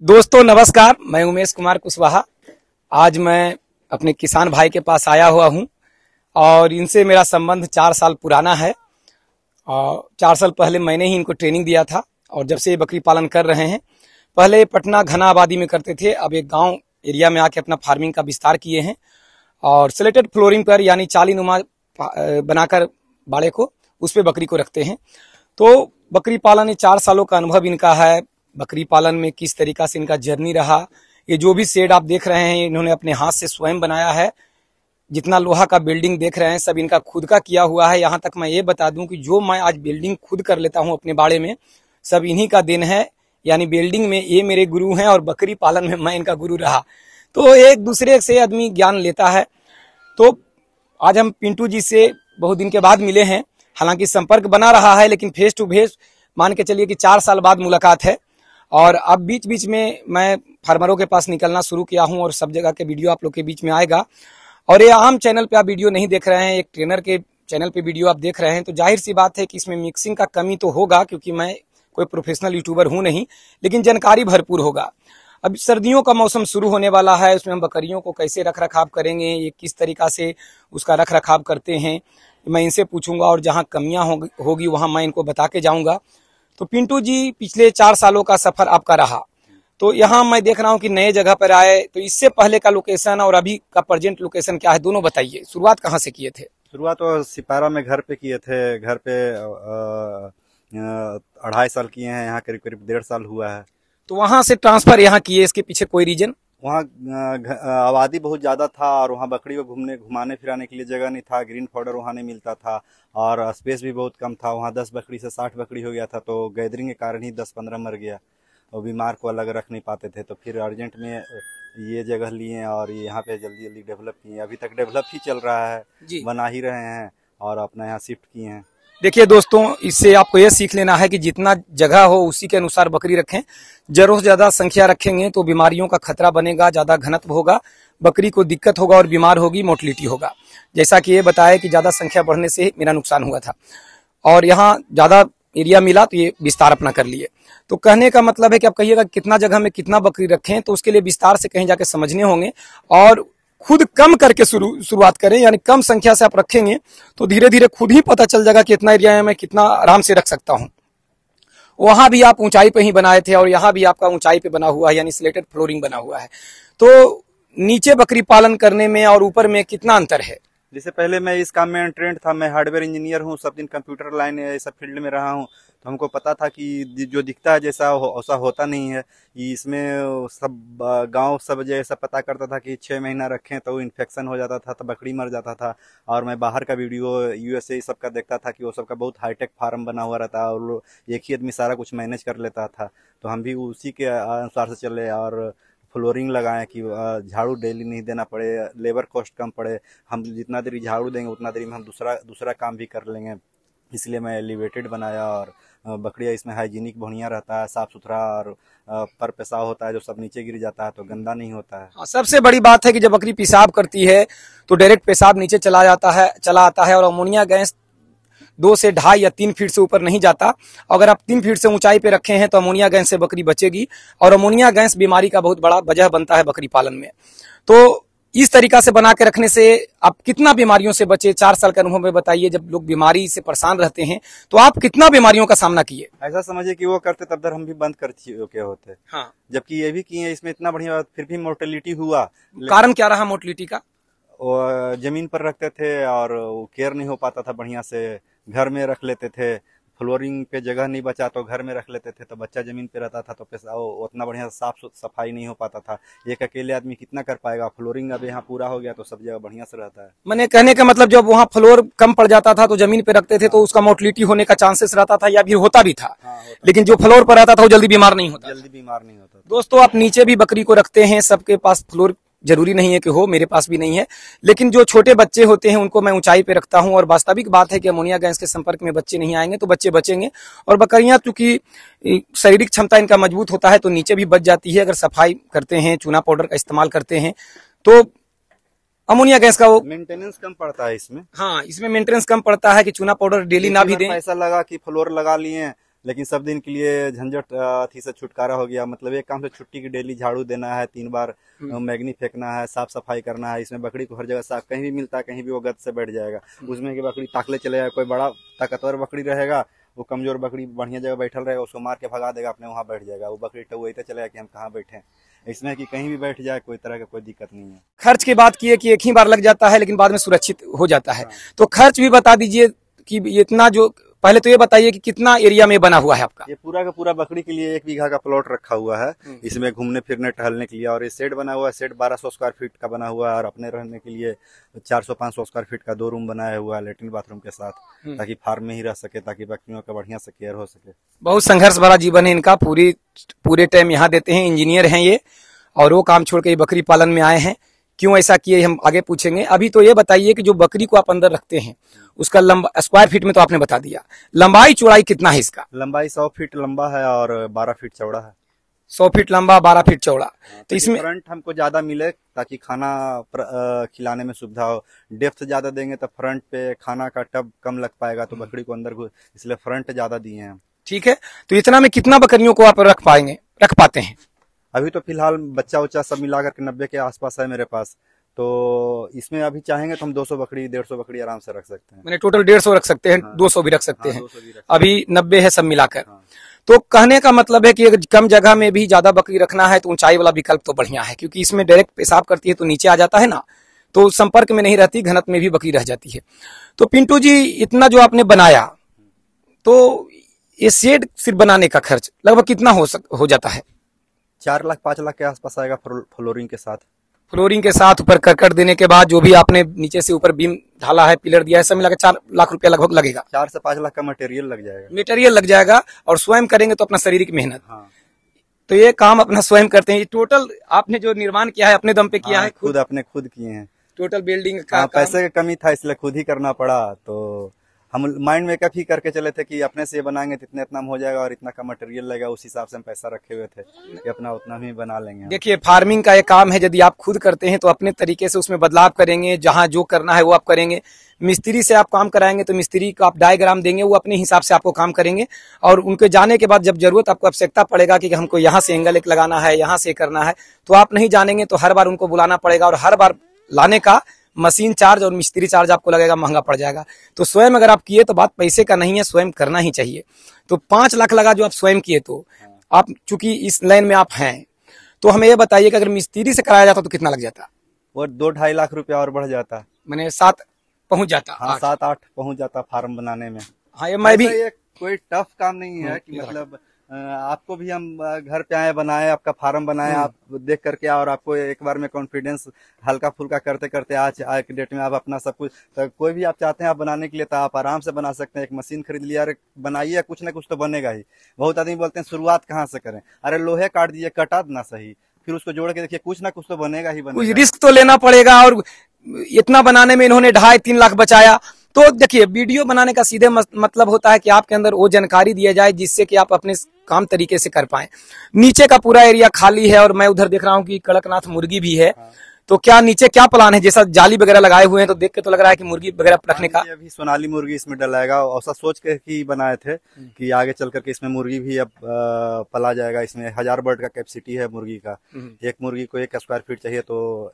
दोस्तों नमस्कार, मैं उमेश कुमार कुशवाहा। आज मैं अपने किसान भाई के पास आया हुआ हूं और इनसे मेरा संबंध 4 साल पुराना है। और 4 साल पहले मैंने ही इनको ट्रेनिंग दिया था और जब से ये बकरी पालन कर रहे हैं। पहले पटना घना आबादी में करते थे, अब एक गांव एरिया में आके अपना फार्मिंग का विस्तार किए हैं और स्लेटेड फ्लोरिंग पर यानी चाली नुमा बनाकर बाड़े को उस पर बकरी को रखते हैं। तो बकरी पालन 4 सालों का अनुभव इनका है। बकरी पालन में किस तरीका से इनका जर्नी रहा, ये जो भी शेड आप देख रहे हैं इन्होंने अपने हाथ से स्वयं बनाया है। जितना लोहा का बिल्डिंग देख रहे हैं सब इनका खुद का किया हुआ है। यहाँ तक मैं ये बता दूं कि जो मैं आज बिल्डिंग खुद कर लेता हूँ अपने बाड़े में, सब इन्हीं का दिन है। यानी बिल्डिंग में ये मेरे गुरु हैं और बकरी पालन में मैं इनका गुरु रहा। तो एक दूसरे से आदमी ज्ञान लेता है। तो आज हम पिंटू जी से बहुत दिन के बाद मिले हैं। हालांकि संपर्क बना रहा है लेकिन फेस टू फेस मान के चलिए कि 4 साल बाद मुलाकात है। और अब बीच बीच में मैं फार्मरों के पास निकलना शुरू किया हूं और सब जगह के वीडियो आप लोग के बीच में आएगा। और ये आम चैनल पे आप वीडियो नहीं देख रहे हैं, एक ट्रेनर के चैनल पे वीडियो आप देख रहे हैं। तो जाहिर सी बात है कि इसमें मिक्सिंग का कमी तो होगा, क्योंकि मैं कोई प्रोफेशनल यूट्यूबर हूं नहीं, लेकिन जानकारी भरपूर होगा। अब सर्दियों का मौसम शुरू होने वाला है, उसमें हम बकरियों को कैसे रख रखाव करेंगे, ये किस तरीका से उसका रख रखाव करते हैं, मैं इनसे पूछूंगा और जहाँ कमियां होगी वहां मैं इनको बता के जाऊंगा। तो पिंटू जी, पिछले 4 सालों का सफर आपका रहा। तो यहाँ मैं देख रहा हूँ कि नए जगह पर आए, तो इससे पहले का लोकेशन और अभी का प्रेजेंट लोकेशन क्या है, दोनों बताइए। शुरुआत कहाँ से किए थे? शुरुआत तो सिपारा में घर पे किए थे। घर पे 2.5 साल किए हैं, यहाँ करीब करीब 1.5 साल हुआ है। तो वहां से ट्रांसफर यहाँ किए, इसके पीछे कोई रीजन? वहाँ आबादी बहुत ज्यादा था और वहाँ बकरी को घुमाने फिराने के लिए जगह नहीं था। ग्रीन फॉडर वहाँ नहीं मिलता था और स्पेस भी बहुत कम था। वहाँ 10 बकरी से 60 बकरी हो गया था, तो गैदरिंग के कारण ही 10-15 मर गया और बीमार को अलग रख नहीं पाते थे। तो फिर अर्जेंट में ये जगह लिए और यहाँ पे जल्दी जल्दी डेवलप किए। अभी तक डेवलप ही चल रहा है, बना ही रहे हैं और अपना यहाँ शिफ्ट किए हैं। देखिए दोस्तों, इससे आपको यह सीख लेना है कि जितना जगह हो उसी के अनुसार बकरी रखें। जरूर से ज्यादा संख्या रखेंगे तो बीमारियों का खतरा बनेगा, ज्यादा घनत्व होगा, बकरी को दिक्कत होगा और बीमार होगी, मोर्टलिटी होगा। जैसा कि ये बताया कि ज्यादा संख्या बढ़ने से मेरा नुकसान हुआ था और यहाँ ज्यादा एरिया मिला तो ये विस्तार अपना कर लिए। तो कहने का मतलब है कि आप कहिएगा कितना जगह में कितना बकरी रखें, तो उसके लिए विस्तार से कहीं जाके समझने होंगे और खुद कम करके शुरुआत करें। यानी कम संख्या से आप रखेंगे तो धीरे धीरे खुद ही पता चल जाएगा कि इतना एरिया में मैं कितना आराम से रख सकता हूं। वहां भी आप ऊंचाई पे ही बनाए थे और यहाँ भी आपका ऊंचाई पे बना हुआ है, यानी स्लेटेड फ्लोरिंग बना हुआ है। तो नीचे बकरी पालन करने में और ऊपर में कितना अंतर है? जैसे पहले मैं इस काम में ट्रेंड था, मैं हार्डवेयर इंजीनियर हूँ, सब दिन कंप्यूटर लाइन सब फील्ड में रहा हूँ। तो हमको पता था कि जो दिखता है जैसा वैसा होता नहीं है। इसमें सब गांव सब जैसा पता करता था कि 6 महीना रखें तो इन्फेक्शन हो जाता था, तो बकरी मर जाता था। और मैं बाहर का वीडियो USA सबका देखता था कि वो सबका बहुत हाईटेक फार्म बना हुआ रहता है और एक ही आदमी सारा कुछ मैनेज कर लेता था। तो हम भी उसी के अनुसार से चले और फ्लोरिंग लगाएं कि झाड़ू डेली नहीं देना पड़े, लेबर कॉस्ट कम पड़े। हम जितना देरी झाड़ू देंगे उतना देरी में हम दूसरा काम भी कर लेंगे। इसलिए मैं एलिवेटेड बनाया और बकरियां इसमें हाइजीनिक बढ़िया रहता है, साफ सुथरा, और पर पेशाब होता है जो सब नीचे गिर जाता है तो गंदा नहीं होता है। सबसे बड़ी बात है कि जब बकरी पेशाब करती है तो डायरेक्ट पेशाब नीचे चला आता है और अमोनिया गैस 2 से 2.5 या 3 फीट से ऊपर नहीं जाता। अगर आप 3 फीट से ऊंचाई पे रखे हैं तो अमोनिया गैस से बकरी बचेगी और अमोनिया गैस बीमारी का बहुत बड़ा वजह बनता है बकरी पालन में। तो इस तरीका से बना के रखने से आप कितना बीमारियों से बचे? 4 साल का अनुभव में बताइए। जब लोग बीमारी से परेशान रहते हैं तो आप कितना बीमारियों का सामना किए? ऐसा समझिए कि वो करते तब हम भी बंद कर चुके होते। हाँ। जबकि ये भी किए, इसमें इतना बढ़िया फिर भी मोर्टेलिटी हुआ। कारण क्या रहा मोर्टेलिटी का? जमीन पर रखते थे और केयर नहीं हो पाता था बढ़िया से। घर में रख लेते थे, फ्लोरिंग पे जगह नहीं बचा तो घर में रख लेते थे, तो बच्चा जमीन पे रहता था तो उतना बढ़िया साफ सफाई नहीं हो पाता था। एक अकेले आदमी कितना कर पाएगा? फ्लोरिंग अब यहाँ पूरा हो गया तो सब जगह बढ़िया से रहता है। मैंने कहने का मतलब जब वहाँ फ्लोर कम पड़ जाता था तो जमीन पे रखते थे तो उसका मोर्टेलिटी होने का चांसेस रहता था या फिर होता भी था। हाँ, लेकिन जो फ्लोर पर रहता था वो जल्दी बीमार नहीं होता। दोस्तों, आप नीचे भी बकरी को रखते हैं, सबके पास फ्लोर जरूरी नहीं है कि हो, मेरे पास भी नहीं है। लेकिन जो छोटे बच्चे होते हैं उनको मैं ऊंचाई पे रखता हूं और वास्तविक बात है कि अमोनिया गैस के संपर्क में बच्चे नहीं आएंगे तो बच्चे बचेंगे। और बकरियां चूंकि शारीरिक क्षमता इनका मजबूत होता है तो नीचे भी बच जाती है। अगर सफाई करते हैं, चूना पाउडर का इस्तेमाल करते हैं तो अमोनिया गैस का वो मेंटेनेंस कम पड़ता है इसमें। हाँ, इसमें मेंटेनेंस कम पड़ता है कि चूना पाउडर डेली ना भी दें। ऐसा लगा कि फ्लोर लगा लिए लेकिन सब दिन के लिए झंझट थी से छुटकारा हो गया। मतलब एक काम से छुट्टी की डेली झाड़ू देना है, 3 बार मैगनी फेंकना है, साफ सफाई करना है। इसमें बकरी को हर जगह साफ, कहीं भी मिलता है कहीं भी वो गद से बैठ जाएगा। उसमें की बकरी ताकले चले जाएगा, कोई बड़ा ताकतवर बकरी रहेगा, वो कमजोर बकरी बढ़िया जगह बैठल रहेगा, उसको मार के भगा देगा, अपने वहाँ बैठ जाएगा। वो बकरी टुवाते चलेगा कि हम कहाँ बैठे। इसमें कि कहीं भी बैठ जाए, कोई तरह का कोई दिक्कत नहीं है। खर्च की बात की है कि एक ही बार लग जाता है लेकिन बाद में सुरक्षित हो जाता है, तो खर्च भी बता दीजिए कि इतना जो, पहले तो ये बताइए कि कितना एरिया में बना हुआ है आपका। ये पूरा का पूरा बकरी के लिए 1 बीघा का प्लॉट रखा हुआ है, इसमें घूमने फिरने टहलने के लिए। और ये शेड बना हुआ है, शेड 1200 स्क्वायर फीट का बना हुआ है, और अपने रहने के लिए 400-500 स्क्वायर फीट का 2 रूम बनाया हुआ है लेटरिन बाथरूम के साथ, ताकि फार्म में ही रह सके, ताकि बकरियों का बढ़िया से केयर हो सके। बहुत संघर्ष भरा जीवन है इनका, पूरे टाइम यहाँ देते हैं। इंजीनियर हैं ये, और वो काम छोड़ के बकरी पालन में आए हैं। क्यों ऐसा किए हम आगे पूछेंगे। अभी तो ये बताइए कि जो बकरी को आप अंदर रखते हैं उसका लंबा, स्क्वायर फीट में तो आपने बता दिया, लंबाई चौड़ाई कितना है इसका? लंबाई 100 फीट लंबा है और 12 फीट चौड़ा है। 100 फीट लंबा, 12 फीट चौड़ा। तो इसमें फ्रंट हमको ज्यादा मिले ताकि खाना खिलाने में सुविधा हो। डेप्थ ज्यादा देंगे तो फ्रंट पे खाना का टब कम लग पाएगा, तो बकरी को अंदर घुस, इसलिए फ्रंट ज्यादा दिए हैं। ठीक है, तो इतना में कितना बकरियों को आप रख पाते हैं? अभी तो फिलहाल बच्चा उच्चा सब मिलाकर के 90 के आसपास है मेरे पास। तो इसमें अभी चाहेंगे तो हम 200 बकरी 150 बकरी आराम से रख सकते हैं। मैंने टोटल 150 रख सकते हैं। हाँ, 200 भी रख सकते हैं। 200 भी रख अभी 90 है सब मिलाकर। हाँ। तो कहने का मतलब है कि अगर कम जगह में भी ज्यादा बकरी रखना है तो ऊंचाई वाला विकल्प तो बढ़िया है, क्योंकि इसमें डायरेक्ट पेशाब करती है तो नीचे आ जाता है ना, तो संपर्क में नहीं रहती, घनत्व में भी बकरी रह जाती है। तो पिंटू जी, इतना जो आपने बनाया, तो ये शेड सिर्फ बनाने का खर्च लगभग कितना हो जाता है? 4 लाख 5 लाख के आसपास आएगा फ्लोरिंग के साथ। फ्लोरिंग के साथ ऊपर करकट देने के बाद जो भी आपने नीचे से ऊपर बीम ढाला है, पिलर दिया है, सब मिलाकर 4 लाख रुपया लगभग लगेगा। 4 से 5 लाख का मटेरियल लग जाएगा। और स्वयं करेंगे तो अपना शारीरिक मेहनत। हाँ। तो ये काम अपना स्वयं करते हैं। टोटल आपने जो निर्माण किया है अपने दम पे किया है? खुद किए हैं। टोटल बिल्डिंग का पैसे की कमी था इसलिए खुद ही करना पड़ा। तो हम माइंड मेकअप ही करके चले थे कि अपने से ये बनाएंगे तो इतना हो जाएगा और इतना का मटेरियल लगेगा, उस हिसाब से हम पैसा रखे हुए थे कि अपना उतना ही बना लेंगे। देखिए, फार्मिंग का ये काम है, यदि आप खुद करते हैं तो अपने तरीके से उसमें बदलाव करेंगे, जहां जो करना है वो आप करेंगे। मिस्त्री से आप काम कराएंगे तो मिस्त्री को आप डायग्राम देंगे, वो अपने हिसाब से आपको काम करेंगे। और उनके जाने के बाद जब जरूरत आपको आवश्यकता पड़ेगा कि हमको यहाँ से एंगल एक लगाना है, यहाँ से करना है, तो आप नहीं जानेंगे तो हर बार उनको बुलाना पड़ेगा, और हर बार लाने का मशीन चार्ज और मिस्त्री चार्ज आपको लगेगा, महंगा पड़ जाएगा। तो स्वयं अगर आप किए तो बात पैसे का नहीं है, स्वयं करना ही चाहिए। तो 5 लाख लगा जो आप स्वयं किए, तो आप चूंकि इस लाइन में आप हैं, तो हमें ये बताइए कि अगर मिस्त्री से कराया जाता तो कितना लग जाता? वो 2-2.5 लाख रुपया और बढ़ जाता, मैंने 7 पहुंच जाता। हाँ, 7-8 पहुंच जाता फार्म बनाने में। हाँ, ये मैं भी, ये कोई टफ काम नहीं है कि मतलब आपको भी हम घर पे आए बनाए, आपका फार्म बनाए, आप देख करके और आपको एक बार में कॉन्फिडेंस हल्का फुल्का करते करते आज के डेट में आप अपना सब कुछ, तो कोई भी आप चाहते हैं आप बनाने के लिए तो आप आराम से बना सकते हैं। एक मशीन खरीद लिया, अरे बनाइए, कुछ ना कुछ तो बनेगा ही। बहुत आदमी बोलते हैं शुरुआत कहाँ से करें, अरे लोहे काट दिए, कटा ना सही, फिर उसको जोड़ के देखिए, कुछ ना कुछ तो बनेगा ही बनेगा। कुछ रिस्क तो लेना पड़ेगा, और इतना बनाने में इन्होंने 2.5-3 लाख बचाया। तो देखिए, वीडियो बनाने का सीधे मतलब होता है कि आपके अंदर वो जानकारी दिया जाए जिससे कि आप अपने काम तरीके से कर पाए। नीचे का पूरा एरिया खाली है, और मैं उधर देख रहा हूँ कि कड़कनाथ मुर्गी भी है। तो क्या नीचे क्या प्लान है? जैसा जाली वगैरह लगाए हुए हैं तो देख के तो लग रहा है कि मुर्गी वगैरह रखने का। अभी सोनाली मुर्गी इसमें डलाएगा, ऐसा सोच के ही बनाए थे कि आगे चल करके इसमें मुर्गी भी अब पला जाएगा। इसमें 1000 बर्ड का कैपेसिटी है मुर्गी का। एक मुर्गी को 1 स्क्वायर फीट चाहिए, तो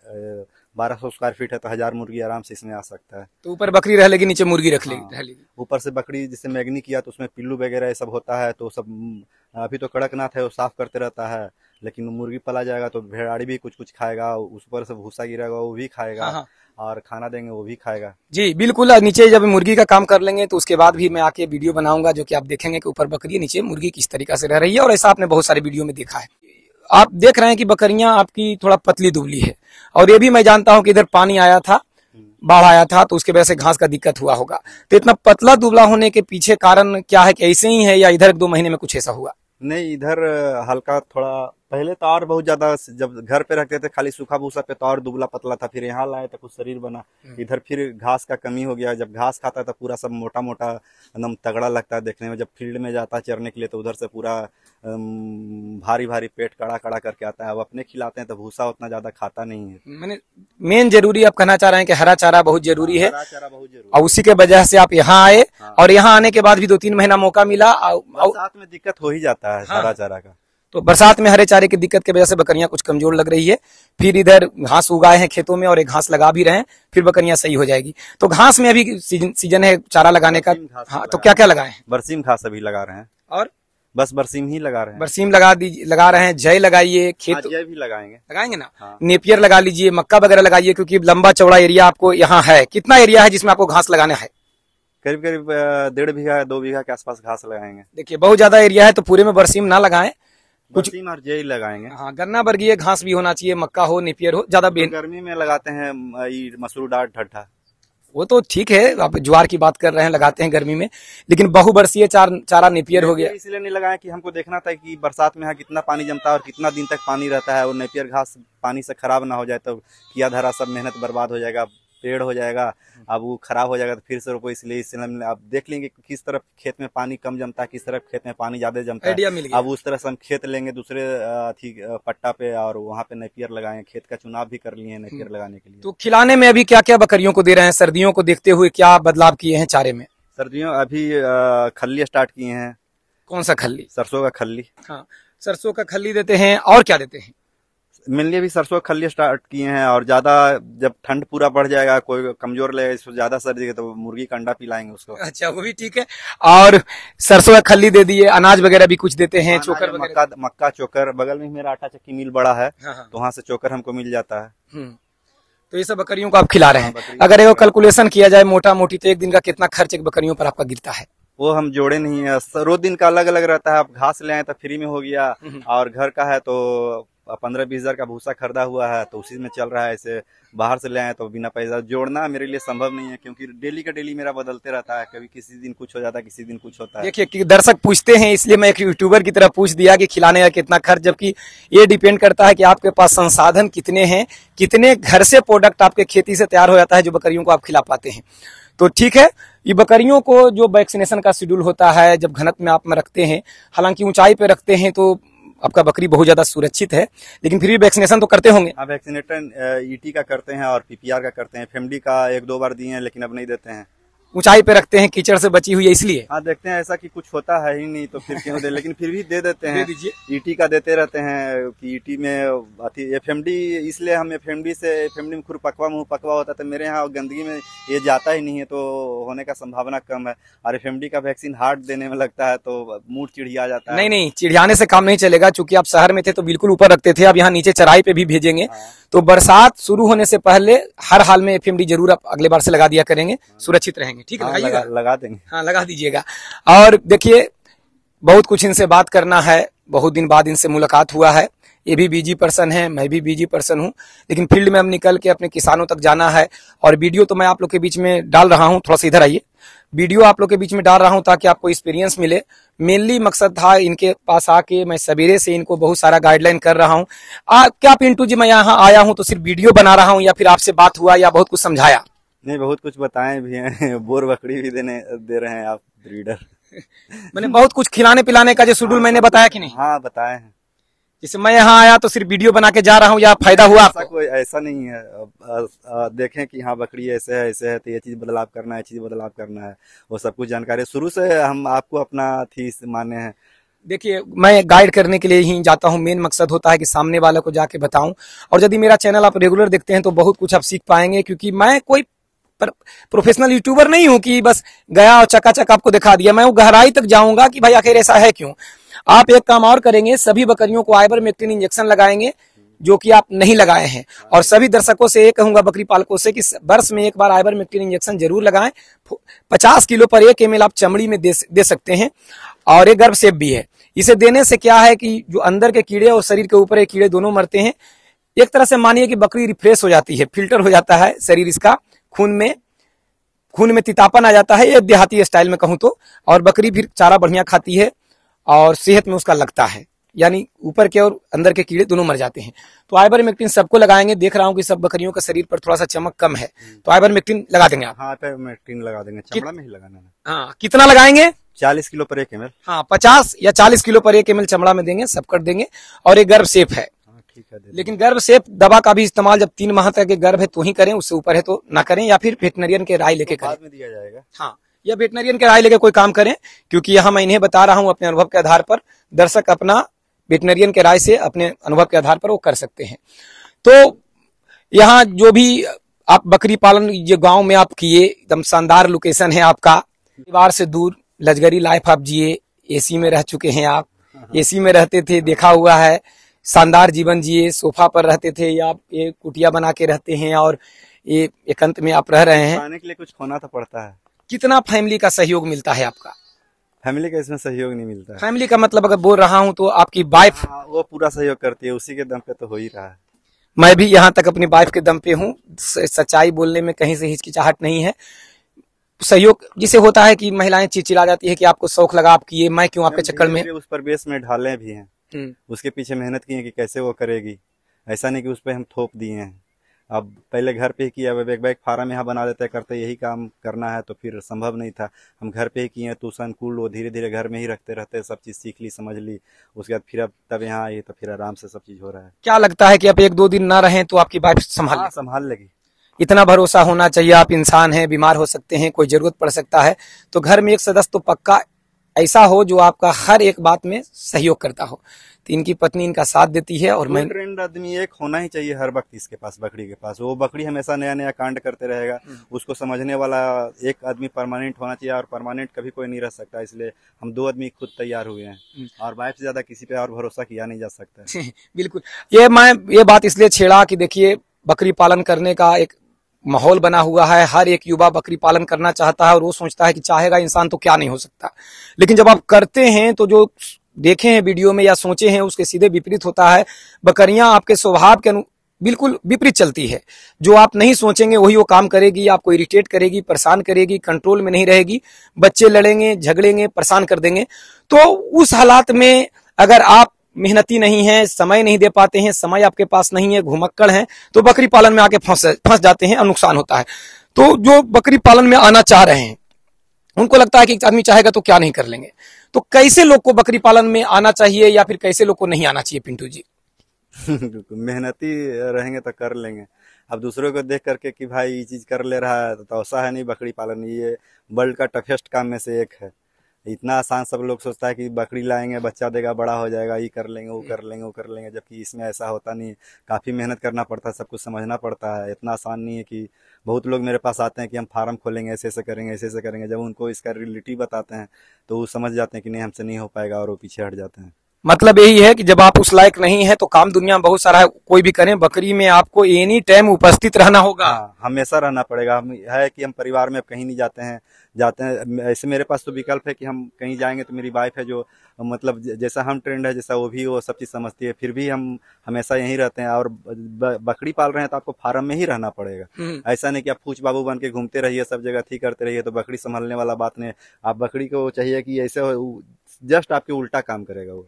1200 स्क्वायर फीट है, तो 1000 मुर्गी आराम से इसमें आ सकता है। तो ऊपर बकरी रह लेगी, नीचे मुर्गी रख लेगी। ऊपर से बकरी जिससे मैगनी किया तो उसमें पिल्लू वगैरह सब होता है, तो सब अभी तो कड़कनाथ है, वो साफ करते रहता है। लेकिन मुर्गी पला जाएगा तो भेड़ाड़ी भी कुछ खाएगा, उस पर से भूसा गिरेगा वो भी खाएगा। हाँ। और खाना देंगे वो भी खाएगा। जी बिल्कुल। नीचे जब मुर्गी का काम कर लेंगे तो उसके बाद भी मैं आके वीडियो बनाऊंगा, जो कि आप देखेंगे कि ऊपर बकरी, नीचे मुर्गी किस तरीका से रह रही है। और ऐसा आपने बहुत सारे वीडियो में देखा है। आप देख रहे हैं कि बकरियां आपकी थोड़ा पतली दुबली है, और ये भी मैं जानता हूं कि इधर पानी आया था, बाढ़ आया था, तो उसके वजह से घास का दिक्कत हुआ होगा। तो इतना पतला दुबला होने के पीछे कारण क्या है? कि ऐसे ही है या इधर 1-2 महीने में कुछ ऐसा हुआ? नहीं, इधर हल्का थोड़ा पहले तो और बहुत ज्यादा, जब घर पे रखते थे खाली सूखा भूसा पे तो और दुबला पतला था, फिर यहाँ लाए तो कुछ शरीर बना, इधर फिर घास का कमी हो गया। जब घास खाता है तो पूरा सब मोटा मोटा एकदम तगड़ा लगता है देखने में। जब फील्ड में जाता है चरने के लिए तो उधर से पूरा भारी भारी पेट कड़ा कड़ा करके आता है। अब अपने खिलाते हैं तो भूसा उतना ज्यादा खाता नहीं है। मैंने मेन जरूरी आप कहना चाह रहे हैं कि हरा चारा बहुत जरूरी है, हरा चारा बहुत जरूरी और उसी के वजह से आप यहाँ आए। और यहाँ आने के बाद भी 2-3 महीना मौका मिला। साथ में दिक्कत हो ही जाता है हरा चारा का। तो बरसात में हरे चारे की दिक्कत की वजह से बकरियां कुछ कमजोर लग रही है। फिर इधर घास उगाए हैं खेतों में और एक घास लगा भी रहे हैं, फिर बकरियां सही हो जाएगी। तो घास में अभी सीजन है चारा लगाने का। हाँ, तो क्या क्या लगाए हैं? बरसीम घास अभी लगा रहे हैं, और बस बरसीम ही लगा रहे हैं। बरसीम लगा रहे हैं। जय लगाइए, खेत जय भी लगाएंगे ना। हाँ। नेपियर लगा लीजिए, मक्का वगैरह लगाइए, क्योंकि लंबा चौड़ा एरिया आपको यहाँ है। कितना एरिया है जिसमें आपको घास लगाना है? करीब करीब 1.5 बीघा 2 बीघा के आसपास घास लगाएंगे। देखिए बहुत ज्यादा एरिया है तो पूरे में बरसीम ना लगाएं, कुछ बरसीम और जय लगाएंगे। हाँ, गन्ना वर्गीय घास भी होना चाहिए, मक्का हो, नेपियर हो। ज्यादा गर्मी में लगाते हैं मसूर डाल ढट्ठा, वो तो ठीक है, आप ज्वार की बात कर रहे हैं, लगाते हैं गर्मी में। लेकिन बहुवर्षीय चारा नेपियर हो गया। इसलिए नहीं लगाया कि हमको देखना था कि बरसात में यहाँ कितना पानी जमता है और कितना दिन तक पानी रहता है। और नेपियर घास पानी से खराब ना हो जाए तो किया धरा सब मेहनत बर्बाद हो जाएगा, पेड़ हो जाएगा। अब वो खराब हो जाएगा तो फिर से रोपो। इसलिए आप देख लेंगे किस तरफ खेत में पानी कम जमता है, किस तरफ खेत में पानी ज्यादा जमता है। अब उस तरह से हम खेत लेंगे दूसरे पट्टा पे और वहाँ पे नेपियर लगाएंगे। खेत का चुनाव भी कर लिए हैं नेपियर लगाने के लिए। तो खिलाने में अभी क्या क्या बकरियों को दे रहे हैं? सर्दियों को देखते हुए क्या बदलाव किए हैं चारे में? सर्दियों अभी खल्ली स्टार्ट किए हैं। कौन सा खल्ली? सरसों का खल्ली। हाँ, सरसों का खल्ली देते हैं। और क्या देते हैं? मेनली अभी सरसों का खल्ली स्टार्ट किए हैं। और ज्यादा जब ठंड पूरा बढ़ जाएगा, कोई कमजोर लगेगा, इसको ज्यादा सर्दी तो मुर्गी का अंडा पिलाएंगे उसको। अच्छा, वो भी ठीक है। और सरसों का खल्ली दे दिए, अनाज वगैरह भी कुछ देते हैं, चोकर वगैरह? मक्का चोकर, बगल में मेरा आटा चक्की मिल बड़ा है। हाँ। तो वहाँ से चोकर हमको मिल जाता है। तो ये सब बकरियों को आप खिला रहे हैं। अगर एक कैलकुलेशन किया जाए मोटा मोटी तो एक दिन का कितना खर्च एक बकरियों पर आपका गिरता है? वो हम जोड़े नहीं है, रोज दिन का अलग अलग रहता है। आप घास ले आए तो फ्री में हो गया, और घर का है तो 15-20 हजार का भूसा खरीदा हुआ है तो उसी में चल रहा है। ऐसे बाहर से ले आए तो बिना पैसा जोड़ना मेरे लिए संभव नहीं है, क्योंकि डेली का डेली मेरा बदलते रहता है। कभी किसी दिन कुछ हो जाता है, किसी दिन कुछ होता है। देखिए कि दर्शक पूछते हैं, इसलिए मैं एक यूट्यूबर की तरह पूछ दिया कि खिलाने का कितना खर्च, जबकि ये डिपेंड करता है कि आपके पास संसाधन कितने हैं, कितने घर से प्रोडक्ट आपके खेती से तैयार हो जाता है जो बकरियों को आप खिला पाते हैं। तो ठीक है, ये बकरियों को जो वैक्सीनेशन का शेड्यूल होता है जब घनत्व में आप में रखते हैं, हालांकि ऊंचाई पे रखते हैं तो आपका बकरी बहुत ज्यादा सुरक्षित है, लेकिन फिर भी वैक्सीनेशन तो करते होंगे? हाँ, वैक्सीनेटर ईटी का करते हैं और पीपीआर का करते हैं। एफएमडी का 1-2 बार दिए हैं लेकिन अब नहीं देते हैं। ऊंचाई पे रखते हैं, कीचड़ से बची हुई है इसलिए? हाँ, देखते हैं ऐसा कि कुछ होता है ही नहीं तो फिर क्यों दे, लेकिन फिर भी दे देते हैं। दे दीजिए। ईटी का देते रहते हैं कि ईटी में एफएमडी, इसलिए हम एफएमडी में खुरपकवा मुंह पकवा होता है तो मेरे यहाँ गंदगी में ये जाता ही नहीं है, तो होने का संभावना कम है। और एफएमडी का वैक्सीन हार्ड देने में लगता है तो मूड चिढ़िया जाता है। नहीं, चिढ़ियाने से काम नहीं चलेगा, चूंकि आप शहर में थे तो बिल्कुल ऊपर रखते थे, अब यहाँ नीचे चराई पे भी भेजेंगे। तो बरसात शुरू होने से पहले हर हाल में एफएमडी जरूर आप अगले बार से लगा दिया करेंगे, सुरक्षित रहेंगे। ठीक है, लगा देंगे। हाँ, लगा दीजिएगा। और देखिए बहुत कुछ इनसे बात करना है, बहुत दिन बाद इनसे मुलाकात हुआ है। ये भी बिजी पर्सन है, मैं भी बिजी पर्सन हूँ, लेकिन फील्ड में हम निकल के अपने किसानों तक जाना है। और वीडियो तो मैं आप लोग के बीच में डाल रहा हूँ, थोड़ा सा इधर आइए। वीडियो आप लोग के बीच में डाल रहा हूँ ताकि आपको एक्सपीरियंस मिले। मेनली मकसद था इनके पास आके मैं सवेरे से इनको बहुत सारा गाइडलाइन कर रहा हूँ। क्या पिंटू जी, मैं यहाँ आया हूँ तो सिर्फ वीडियो बना रहा हूँ या फिर आपसे बात हुआ या बहुत कुछ समझाया? नहीं, बहुत कुछ बताए भी हैं। बोर बकरी भी दे रहे हैं आप ब्रीडर। मैंने बहुत कुछ खिलाने पिलाने का जो शेड्यूल मैंने बताया कि नहीं? हाँ, बताए हैं। जैसे मैं यहाँ आया तो सिर्फ वीडियो बना के जा रहा हूँ या फायदा हुआ आपको? कोई ऐसा नहीं है। देखें कि हाँ बकरी ऐसे है तो ये चीज बदलाव करना है, चीज बदलाव करना है, वो सब कुछ जानकारी शुरू से हम आपको अपना थी माने हैं। देखिए, मैं गाइड करने के लिए ही जाता हूँ। मेन मकसद होता है कि सामने वाले को जाके बताऊं। और यदि मेरा चैनल आप रेगुलर देखते हैं तो बहुत कुछ आप सीख पाएंगे, क्योंकि मैं कोई प्रोफेशनल यूट्यूबर नहीं हूं कि बस गया और चकाचक आपको दिखा दिया। मैं वो गहराई तक जाऊंगा कि भाई आखिर ऐसा है क्यों। आप एक काम और करेंगे, सभी बकरियों को आइवरमेक्टिन इंजेक्शन लगाएंगे जो कि आप नहीं लगाए हैं। और सभी दर्शकों से ये कहूंगा, बकरी पालकों से, कि वर्ष में एक बार आइवरमेक्टिन इंजेक्शन जरूर लगाएं। 50 किलो पर 1 ml आप चमड़ी में दे सकते हैं, और ये गर्भ सेफ भी है। इसे देने से क्या है कि जो अंदर के कीड़े और शरीर के ऊपर के कीड़े दोनों मरते हैं। एक तरह से मानिए कि बकरी रिफ्रेश हो जाती है, फिल्टर हो जाता है शरीर इसका, खून में तितापन आ जाता है, ये देहाती स्टाइल में कहूं तो। और बकरी फिर चारा बढ़िया खाती है और सेहत में उसका लगता है। यानी ऊपर के और अंदर के कीड़े दोनों मर जाते हैं। तो आइवरमेक्टिन सबको लगाएंगे। देख रहा हूँ कि सब बकरियों के शरीर पर थोड़ा सा चमक कम है, तो आइवरमेक्टिन लगा देंगे आप? हाँ, आइवरमेक्टिन लगा देंगे, चमड़ा में ही लगाना है। हाँ, कितना लगाएंगे? 40 किलो पर 1 ml। हाँ, 50 या 40 किलो पर 1 ml चमड़ा में देंगे, सब कर देंगे। और ये गर्भ सेफ है, ठीक है। लेकिन गर्भ सेफ दवा का भी इस्तेमाल जब 3 माह तक के गर्भ है तो ही करें, उससे ऊपर है तो ना करें, या फिर वेटनरियन के राय लेके करें। बाद में दिया जाएगा। हाँ, या वेटनरियन के राय लेके कोई काम करें, क्योंकि यहाँ मैं इन्हें बता रहा हूँ अपने अनुभव के आधार पर। दर्शक अपना वेटनरियन के राय से अपने अनुभव के आधार पर वो कर सकते हैं। तो यहाँ जो भी आप बकरी पालन ये गांव में आप किए, एकदम शानदार लोकेशन है आपका, परिवार से दूर लग्जरी लाइफ आप जिए, एसी में रह चुके हैं आप, एसी में रहते थे, देखा हुआ है, शानदार जीवन जिए, सोफा पर रहते थे, या आप ये कुटिया बना के रहते हैं और ये एकांत में आप रह रहे हैं। खाने के लिए कुछ खोना तो पड़ता है। कितना फैमिली का सहयोग मिलता है आपका? फैमिली का इसमें सहयोग नहीं मिलता है। फैमिली का मतलब अगर बोल रहा हूँ तो आपकी वाइफ? हाँ, वो पूरा सहयोग करती है, उसी के दम पे तो हो ही रहा है। मैं भी यहाँ तक अपनी वाइफ के दम पे हूँ, सच्चाई बोलने में कहीं से हिचकिचाहट नहीं है। सहयोग जिसे होता है कि महिलाएं चिड़चिड़ा जाती है कि आपको शौक लगा, आप किए, मैं क्यों आपके चक्कर में। उस पर बेस में ढाले भी हैं, उसके पीछे मेहनत की है कि कैसे वो करेगी। ऐसा नहीं कि उस पर हम थोप दिए हैं। अब पहले घर पे ही किया, अब एक बैग फार्म यहाँ बना देते करते, यही काम करना है तो फिर संभव नहीं था। हम घर पे ही किए तो उसका अनुकूल वो धीरे धीरे घर में ही रखते रहते सब चीज़ सीख ली, समझ ली। उसके बाद फिर अब तब यहाँ आई तो फिर आराम से सब चीज़ हो रहा है। क्या लगता है कि आप 1-2 दिन ना रहें तो आपकी वाइफ संभाल लेगी? इतना भरोसा होना चाहिए। आप इंसान हैं, बीमार हो सकते हैं, कोई जरूरत पड़ सकता है, तो घर में एक सदस्य तो पक्का ऐसा हो जो आपका हर एक बात में सहयोग करता हो। तो इनकी पत्नी इनका साथ देती है। और मैं ट्रेंड आदमी एक होना ही चाहिए हर वक्त इसके पास, बकरी के पास। वो बकरी हमेशा नया नया कांड करते रहेगा, उसको समझने वाला एक आदमी परमानेंट होना चाहिए, और परमानेंट कभी कोई नहीं रह सकता। इसलिए हम 2 आदमी खुद तैयार हुए हैं, और वाइफ से ज्यादा किसी पे और भरोसा किया नहीं जा सकता। बिल्कुल, ये बात इसलिए छेड़ा कि देखिए, बकरी पालन करने का एक माहौल बना हुआ है, हर एक युवा बकरी पालन करना चाहता है, और वो सोचता है कि चाहेगा इंसान तो क्या नहीं हो सकता। लेकिन जब आप करते हैं तो जो देखे हैं वीडियो में या सोचे हैं उसके सीधे विपरीत होता है। बकरियां आपके स्वभाव के बिल्कुल विपरीत चलती है। जो आप नहीं सोचेंगे वही वो काम करेगी, आपको इरिटेट करेगी, परेशान करेगी, कंट्रोल में नहीं रहेगी, बच्चे लड़ेंगे, झगड़ेंगे, परेशान कर देंगे। तो उस हालात में अगर आप मेहनती नहीं है, समय नहीं दे पाते हैं, समय आपके पास नहीं है, घुमक्कड़ हैं, तो बकरी पालन में आके फंस जाते हैं और नुकसान होता है। तो जो बकरी पालन में आना चाह रहे हैं उनको लगता है कि आदमी चाहेगा तो क्या नहीं कर लेंगे। तो कैसे लोग को बकरी पालन में आना चाहिए या फिर कैसे लोग को नहीं आना चाहिए पिंटू जी? मेहनती रहेंगे तो कर लेंगे। अब दूसरों को देख करके कि भाई ये चीज कर ले रहा है तो ऐसा है नहीं। बकरी पालन ये वर्ल्ड का टफेस्ट काम में से एक है। इतना आसान सब लोग सोचता है कि बकरी लाएंगे, बच्चा देगा, बड़ा हो जाएगा, ये कर लेंगे, वो कर लेंगे, वो कर लेंगे, जबकि इसमें ऐसा होता नहीं है। काफ़ी मेहनत करना पड़ता है, सब कुछ समझना पड़ता है। इतना आसान नहीं है कि बहुत लोग मेरे पास आते हैं कि हम फार्म खोलेंगे, ऐसे ऐसे करेंगे, ऐसे ऐसे करेंगे। जब उनको इसका रियलिटी बताते हैं तो वो समझ जाते हैं कि नहीं, हमसे नहीं हो पाएगा, और वो पीछे हट जाते हैं। मतलब यही है कि जब आप उस लायक नहीं है तो काम दुनिया में बहुत सारा है, कोई भी करें, बकरी में आपको एनी टाइम उपस्थित रहना होगा। हमेशा रहना पड़ेगा। हम है कि हम परिवार में कहीं नहीं जाते हैं। ऐसे मेरे पास तो विकल्प है कि हम कहीं जाएंगे तो मेरी वाइफ है जो मतलब जैसा हम ट्रेंड है, जैसा वो भी वो सब चीज़ समझती है, फिर भी हम हमेशा यहीं रहते हैं। और बकरी पाल रहे हैं तो आपको फार्म में ही रहना पड़ेगा। ऐसा नहीं कि आप पूछ बाबू बन के घूमते रहिए, सब जगह थी करते रहिए, तो बकरी संभालने वाला बात नहीं। आप बकरी को चाहिए कि ऐसे जस्ट आपके उल्टा काम करेगा वो।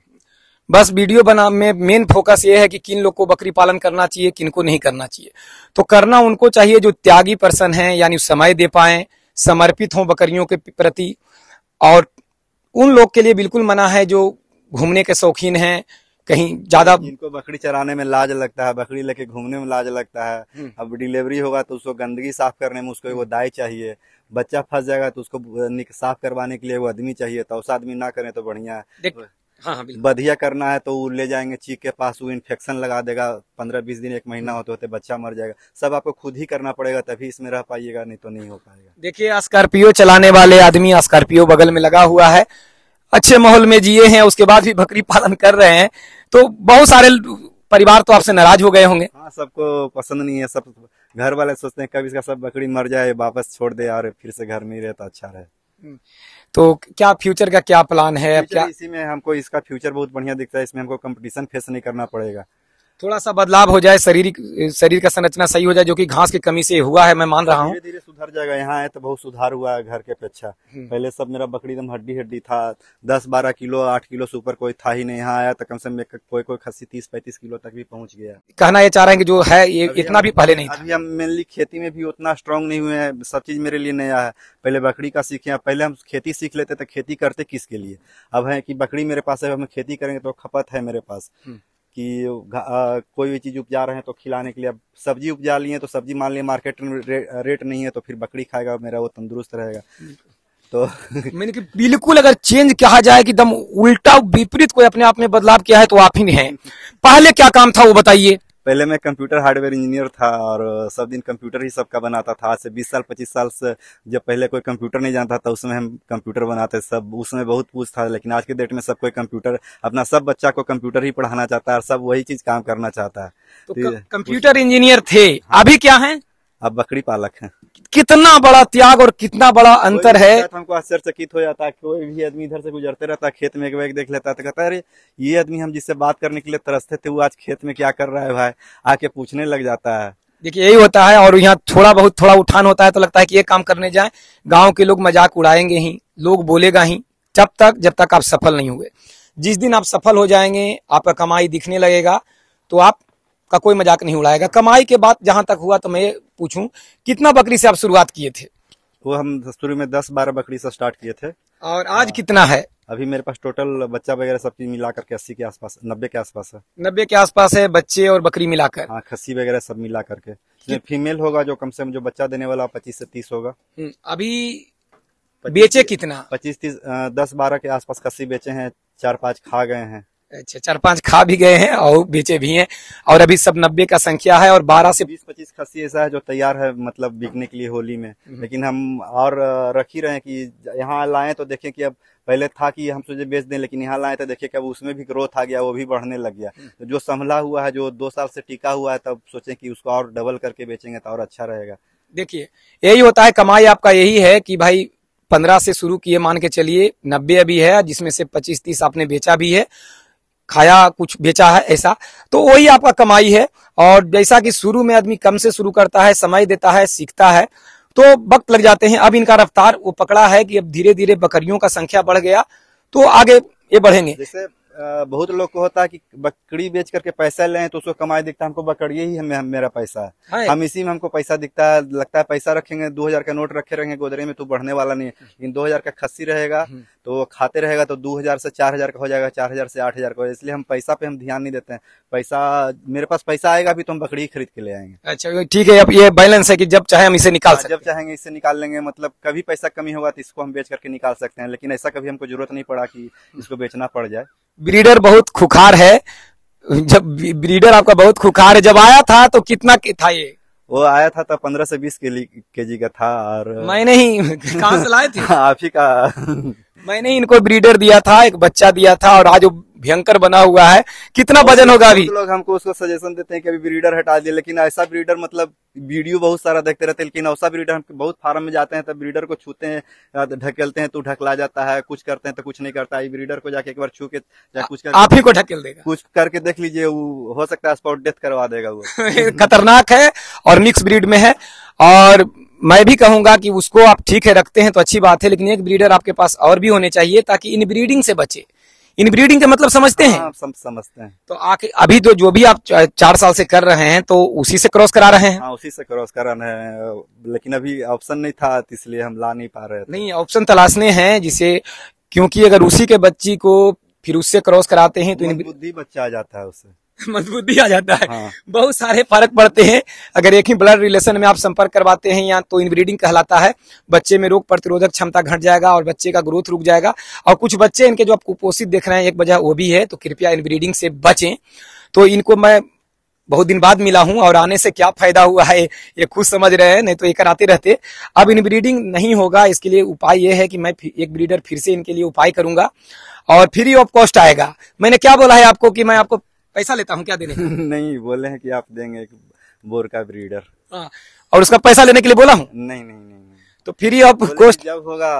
बस वीडियो बना में मेन फोकस ये है कि किन लोग को बकरी पालन करना चाहिए, किन को नहीं करना चाहिए। तो करना उनको चाहिए जो त्यागी पर्सन है, यानी समय दे पाएं, समर्पित हों बकरियों के प्रति। और उन लोग के लिए बिल्कुल मना है जो घूमने के शौकीन हैं, कहीं ज्यादा जिनको बकरी चराने में लाज लगता है, बकरी लेके घूमने में लाज लगता है। अब डिलीवरी होगा तो उसको गंदगी साफ करने में उसको वो दाई चाहिए, बच्चा फंस जाएगा तो उसको साफ करवाने के लिए वो आदमी चाहिए। तो उस आदमी ना करें तो बढ़िया है। हाँ, बधिया करना है तो वो ले जाएंगे चीक के पास, वो इन्फेक्शन लगा देगा, 15-20 दिन 1 महीना होते होते बच्चा मर जाएगा। सब आपको खुद ही करना पड़ेगा, तभी इसमें रह पाइएगा, नहीं तो नहीं हो पाएगा। देखिए, स्कॉर्पियो चलाने वाले आदमी, स्कॉर्पियो बगल में लगा हुआ है, अच्छे माहौल में जिए हैं, उसके बाद भी बकरी पालन कर रहे हैं, तो बहुत सारे परिवार तो आपसे नाराज हो गए होंगे। हाँ, सबको पसंद नहीं है। सब घर वाले सोचते हैं कब इसका सब बकरी मर जाए, वापस छोड़ दे और फिर से घर में ही रहे तो अच्छा रहे। तो क्या फ्यूचर का क्या प्लान है? क्या इसी में हमको इसका फ्यूचर बहुत बढ़िया दिखता है। इसमें हमको कंपटीशन फेस नहीं करना पड़ेगा। थोड़ा सा बदलाव हो जाए, शरीर का संरचना सही हो जाए, जो कि घास की कमी से हुआ है, मैं मान रहा हूँ। धीरे धीरे सुधर जाएगा। यहाँ है तो बहुत सुधार हुआ है घर के अपेक्षा। पहले सब मेरा बकरी एकदम हड्डी हड्डी था, 10-12 किलो 8 किलो से ऊपर कोई था ही नहीं। यहाँ आया तो कम से कम कोई खस्सी 30-35 किलो तक भी पहुंच गया। कहना ये चाह रहे हैं कि जो है ये इतना भी पहले नहीं था। अभी हम मेनली खेती में भी उतना स्ट्रांग नहीं हुए हैं, सब चीज मेरे लिए नया है। पहले बकरी का सीखे, पहले हम खेती सीख लेते थे, खेती करते किसके लिए। अब है कि बकरी मेरे पास है, हम खेती करेंगे तो खपत है मेरे पास कि कोई भी चीज उपजा रहे हैं तो खिलाने के लिए। अब सब्जी उपजा लिए तो सब्जी मान लिया मार्केट में रेट नहीं है, तो फिर बकरी खाएगा मेरा, वो तंदुरुस्त रहेगा। तो मैंने कि बिल्कुल अगर चेंज कहा जाए कि एकदम उल्टा विपरीत कोई अपने आप में बदलाव किया है तो आप ही हैं। पहले क्या काम था वो बताइए। पहले मैं कंप्यूटर हार्डवेयर इंजीनियर था और सब दिन कंप्यूटर ही सबका बनाता था। आज से 20 साल 25 साल से जब पहले कोई कंप्यूटर नहीं जानता था उसमें हम कंप्यूटर बनाते सब, उसमें बहुत पूछ था। लेकिन आज के डेट में सब कोई कंप्यूटर, अपना सब बच्चा को कंप्यूटर ही पढ़ाना चाहता है और सब वही चीज काम करना चाहता है। तो कंप्यूटर इंजीनियर थे, अभी क्या है? अब बकरी पालक है। कितना बड़ा त्याग और कितना बड़ा अंतर है। हमको आश्चर्यचकित हो जाता है, कोई भी आदमी इधर से गुजरते रहता है, खेत में एक बैग देख लेता है तो कहता है अरे ये आदमी हम जिससे बात करने के लिए तरसते थे वो आज खेत में क्या कर रहा है भाई, आके पूछने लग जाता है। देखिए यही होता है। और यहाँ थोड़ा उठान होता है तो लगता है कि ये काम करने जाए, गांव के लोग मजाक उड़ाएंगे ही, लोग बोलेगा ही, जब तक आप सफल नहीं हुए। जिस दिन आप सफल हो जाएंगे, आपका कमाई दिखने लगेगा, तो आप का कोई मजाक नहीं उड़ाएगा। कमाई के बाद जहां तक हुआ तो मैं पूछूं, कितना बकरी से आप शुरुआत किए थे? वो हम शुरू में 10-12 बकरी से स्टार्ट किए थे। और आज कितना है? अभी मेरे पास टोटल बच्चा वगैरह सब चीज मिला करके 80 के आसपास, 90 के आसपास है। 90 के आसपास है, बच्चे और बकरी मिलाकर। हाँ, खस्सी वगैरह सब मिला करके। फीमेल होगा जो कम से कम जो बच्चा देने वाला 25 से 30 होगा। अभी बेचे कितना? 25-30, 10-12 के आसपास खस्सी बेचे हैं, 4-5 खा गए हैं। अच्छा, 4-5 खा भी गए हैं और बेचे भी हैं। और अभी सब 90 का संख्या है और 12 से 20-25 खस्सी ऐसा है जो तैयार है मतलब बिकने के लिए होली में। लेकिन हम और रख ही रहे हैं कि यहाँ लाएं तो देखें कि अब पहले था कि हम सोचे बेच दें, लेकिन यहाँ लाए तो देखें कि अब उसमें भी ग्रोथ आ गया, वो भी बढ़ने लग गया। तो जो संभला हुआ है, जो 2 साल से टिका हुआ है, तब सोचें कि उसको और डबल करके बेचेंगे तो और अच्छा रहेगा। देखिए यही होता है, कमाई आपका यही है कि भाई 15 से शुरू किए, मान के चलिए 90 अभी है, जिसमें से 25-30 आपने बेचा भी है, खाया कुछ बेचा है, ऐसा तो वही आपका कमाई है। और जैसा कि शुरू में आदमी कम से शुरू करता है, समय देता है, सीखता है, तो वक्त लग जाते हैं। अब इनका रफ्तार वो पकड़ा है कि अब धीरे धीरे बकरियों का संख्या बढ़ गया तो आगे ये बढ़ेंगे। जैसे बहुत लोग को होता है कि बकरी बेच करके पैसा लें तो उसको कमाई दिखता है, हमको बकरी ही मेरा पैसा है। हम इसी में हमको पैसा दिखता है, लगता है पैसा रखेंगे, 2000 का नोट रखे रहेंगे गोदरे में तो बढ़ने वाला नहीं है। लेकिन 2000 का खस्सी रहेगा तो वो खाते रहेगा तो 2000 से 4000 का हो जाएगा, 4000 से 8000 का। इसलिए हम पैसा पे हम ध्यान नहीं देते हैं। पैसा मेरे पास पैसा आएगा भी तो हम बकरी खरीद के ले आएंगे। अच्छा ठीक है, अब ये बैलेंस है कि जब चाहे हम इसे निकाल सकते हैं। जब चाहेंगे इससे निकाल लेंगे, मतलब कभी पैसा कमी होगा तो इसको हम बेच करके निकाल सकते हैं। लेकिन ऐसा कभी हमको जरूरत नहीं पड़ा कि इसको बेचना पड़ जाए। ब्रीडर बहुत खुखार है, जब ब्रीडर आपका बहुत खुखार है, जब आया था तो कितना था ये? वो आया था तब 15 से 20 केजी का था। और मैंने ही कहाँ से लाए थे? आप ही का मैंने इनको ब्रीडर दिया था, एक बच्चा दिया था, और आज वो भयंकर बना हुआ है। कितना वजन होगा अभी? लोग हमको उसको सजेशन देते हैं कि अभी ब्रीडर हटा दिए, लेकिन ऐसा ब्रीडर मतलब वीडियो बहुत सारा देखते रहते हैं, लेकिन ऐसा ब्रीडर हम बहुत फार्म में जाते हैं तब ब्रीडर को छूते हैं, ढकेलते हैं तो ढकला जाता है, कुछ करते हैं तो कुछ नहीं करता है। ब्रीडर को जाके एक बार छू के कुछ कर, आप ही को ढकेल देगा, कुछ करके देख लीजिए, वो हो सकता है स्पॉट डेथ करवा देगा वो। खतरनाक है और मिक्स ब्रीड में है। और मैं भी कहूंगा कि उसको आप ठीक है रखते हैं तो अच्छी बात है, लेकिन एक ब्रीडर आपके पास और भी होने चाहिए ताकि इन ब्रीडिंग से बचे। इन ब्रीडिंग का मतलब समझते हैं? हाँ, समझते हैं। तो आके अभी तो जो भी आप 4 साल से कर रहे हैं तो उसी से क्रॉस करा रहे हैं? हाँ, उसी से क्रॉस करा रहे हैं, लेकिन अभी ऑप्शन नहीं था इसलिए हम ला नहीं पा रहे थे। नहीं, ऑप्शन तलाशने हैं जिसे, क्योंकि अगर उसी के बच्ची को फिर उससे क्रॉस कराते हैं तो बुद्धि बच्चा आ जाता है उससे, मजबूती आ जाता है। हाँ। बहुत सारे फर्क पड़ते हैं। अगर एक ही ब्लड रिलेशन में आप संपर्क करवाते हैं या तो इनब्रीडिंग कहलाता है। बच्चे में रोग प्रतिरोधक क्षमता घट जाएगा और बच्चे का ग्रोथ रुक जाएगा। और कुछ बच्चे इनके जो आप कुपोषित देख रहे हैं, एक वजह वो भी है, तो कृपया इनब्रीडिंग से बचें। तो इनको मैं बहुत दिन बाद मिला हूं और आने से क्या फायदा हुआ है ये खुद समझ रहे हैं, नहीं तो ये कराते रहते। अब इनब्रीडिंग नहीं होगा, इसके लिए उपाय ये है कि मैं एक ब्रीडर फिर से इनके लिए उपाय करूंगा और फ्री ऑफ कॉस्ट आएगा। मैंने क्या बोला है आपको कि मैं आपको पैसा लेता हूं क्या देने का? नहीं, बोले हैं कि आप देंगे एक बोर का ब्रीडर। हाँ, और उसका पैसा लेने के लिए बोला हूं? नहीं। तो फ्री ऑफ कॉस्ट जब होगा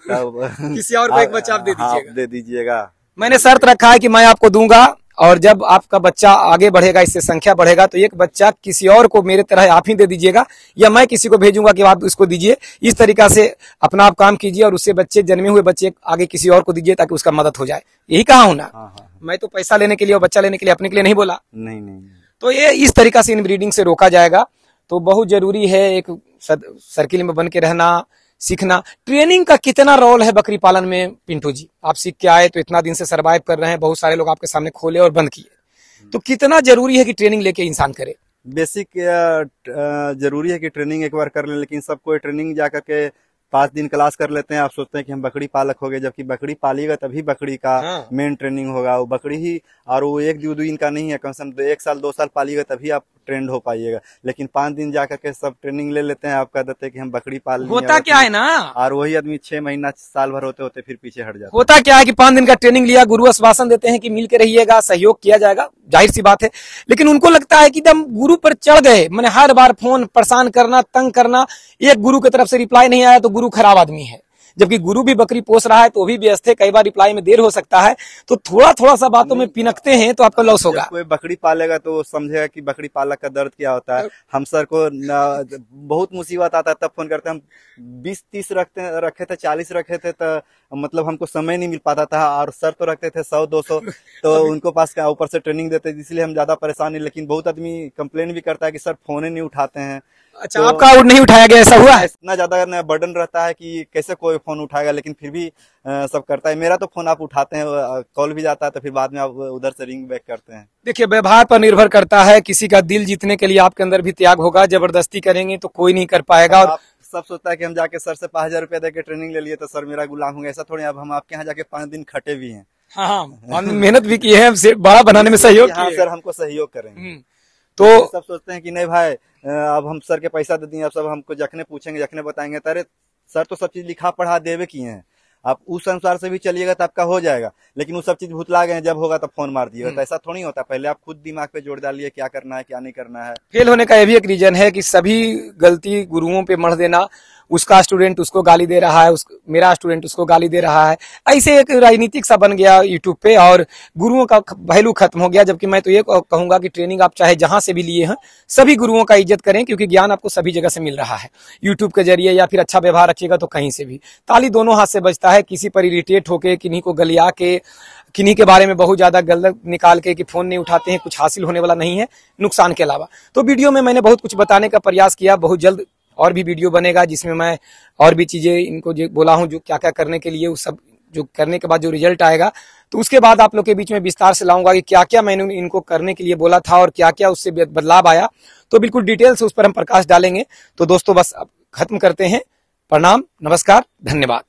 तब किसी और को एक बच्चा आप दे दीजिएगा। दे दीजिएगा। मैंने शर्त रखा है कि मैं आपको दूंगा और जब आपका बच्चा आगे बढ़ेगा, इससे संख्या बढ़ेगा, तो एक बच्चा किसी और को मेरे तरह आप ही दे दीजिएगा या मैं किसी को भेजूंगा कि आप इसको दीजिए। इस तरीका से अपना आप काम कीजिए और उससे बच्चे, जन्मे हुए बच्चे आगे किसी और को दीजिए ताकि उसका मदद हो जाए। यही कहा हूं ना। मैं तो पैसा लेने के लिए और बच्चा लेने के लिए, अपने के लिए नहीं बोला। नहीं। तो ये इस तरीका से इनब्रीडिंग से रोका जाएगा। तो बहुत जरूरी है एक सर्किल में बन के रहना, सीखना। ट्रेनिंग का कितना रोल है बकरी पालन में पिंटू जी? आप सीख के आए तो इतना दिन से सर्वाइव कर रहे हैं, बहुत सारे लोग आपके सामने खोले और बंद किए, तो कितना जरूरी है कि ट्रेनिंग लेके इंसान करे? बेसिक जरूरी है कि ट्रेनिंग एक बार कर ले, लेकिन सबको ट्रेनिंग जा करके 5 दिन क्लास कर लेते हैं। आप सोचते हैं कि हम बकरी पालक हो गए, जबकि बकरी पालिएगा तभी बकरी का मेन ट्रेनिंग होगा। वो बकरी ही, और वो 1-2 दिन का नहीं है, कम से कम 1 साल 2 साल पालिएगा तभी आप ट्रेंड हो पाइएगा। लेकिन 5 दिन जा करके सब ट्रेनिंग ले लेते हैं। आप कह देते हैं कि हम बकरी पाल लेंगे। होता क्या है ना, और वही आदमी 6 महीना साल भर होते होते फिर पीछे हट जाता। होता क्या है कि 5 दिन का ट्रेनिंग लिया, गुरु आश्वासन देते हैं कि मिल के रहिएगा, सहयोग किया जाएगा, जाहिर सी बात है। लेकिन उनको लगता है कि जब गुरु पर चढ़ गए, मैंने हर बार फोन परेशान करना, तंग करना, एक गुरु की तरफ से रिप्लाई नहीं आया तो गुरु खराब आदमी है। जबकि गुरु भी बकरी पोस रहा है तो भी व्यस्त है, कई बार रिप्लाई में देर हो सकता है। तो थोड़ा सा बातों में पिनकते हैं तो आपका लॉस होगा। कोई बकरी पालेगा तो समझेगा कि बकरी पालक का दर्द क्या होता है। हम सर को बहुत मुसीबत आता है तब फोन करते हैं। हम 20-30 रखे थे, 40 रखे थे, तो मतलब हमको समय नहीं मिल पाता था। और सर तो रखते थे 100-200, तो उनको पास ऊपर से ट्रेनिंग देते, इसलिए हम ज्यादा परेशान नहीं। लेकिन बहुत आदमी कंप्लेन भी करता है कि सर फोन नहीं उठाते हैं। अच्छा, तो आपका नहीं उठाया गया, ऐसा हुआ है? इतना ज्यादा बर्डन रहता है कि कैसे कोई फोन उठाएगा, लेकिन फिर भी सब करता है। मेरा तो फोन आप उठाते हैं, कॉल भी जाता है, तो फिर बाद में आप उधर से रिंग बैक करते हैं। देखिए, व्यवहार पर निर्भर करता है। किसी का दिल जीतने के लिए आपके अंदर भी त्याग होगा। जबरदस्ती करेंगे तो कोई नहीं कर पाएगा। और सब सोचता है कि हम जाके सर से 5,000 रुपया देके ट्रेनिंग ले लिए तो सर मेरा गुलाम होंगे, ऐसा थोड़ी। अब हम आपके यहाँ जाके 5 दिन खटे भी हैं। हाँ, हम मेहनत भी की है, बड़ा बनाने में सहयोग किया। हाँ सर, हमको सहयोग करेंगे। तो सब सोचते हैं कि नहीं भाई, अब हम सर के पैसा दे दिए, अब सब हमको जखने पूछेंगे, जखने बताएंगे। अरे सर तो सब चीज लिखा पढ़ा देवे किए हैं, आप उस अनुसार से भी चलिएगा तो आपका हो जाएगा। लेकिन वो सब चीज भुतला गए, जब होगा तो फोन मार दिएगा। तो ऐसा थोड़ी होता। पहले आप खुद दिमाग पे जोड़ डालिए, क्या करना है क्या नहीं करना है। फेल होने का यह भी एक रीजन है कि सभी गलती गुरुओं पे मढ़ देना। उसका स्टूडेंट उसको गाली दे रहा है, मेरा स्टूडेंट उसको गाली दे रहा है। ऐसे एक राजनीतिक सा बन गया यूट्यूब पे और गुरुओं का वैल्यू खत्म हो गया। जबकि मैं तो ये कहूंगा कि ट्रेनिंग आप चाहे जहां से भी लिए हैं, सभी गुरुओं का इज्जत करें, क्योंकि ज्ञान आपको सभी जगह से मिल रहा है। यूट्यूब के जरिए या फिर अच्छा व्यवहार रखिएगा तो कहीं से भी ताली दोनों हाथ से बजता है। किसी पर इरिटेट होके, किन्हीं को गलिया के, किन्हीं के बारे में बहुत ज्यादा गलत निकाल के कि फोन नहीं उठाते हैं, कुछ हासिल होने वाला नहीं है नुकसान के अलावा। तो वीडियो में मैंने बहुत कुछ बताने का प्रयास किया। बहुत जल्द और भी वीडियो बनेगा जिसमें मैं और भी चीजें इनको जो बोला हूं, जो क्या क्या करने के लिए, उस सब जो करने के बाद जो रिजल्ट आएगा, तो उसके बाद आप लोग के बीच में विस्तार से लाऊंगा कि क्या क्या मैंने इनको करने के लिए बोला था और क्या क्या उससे बदलाव आया। तो बिल्कुल डिटेल से उस पर हम प्रकाश डालेंगे। तो दोस्तों बस अब खत्म करते हैं। प्रणाम, नमस्कार, धन्यवाद।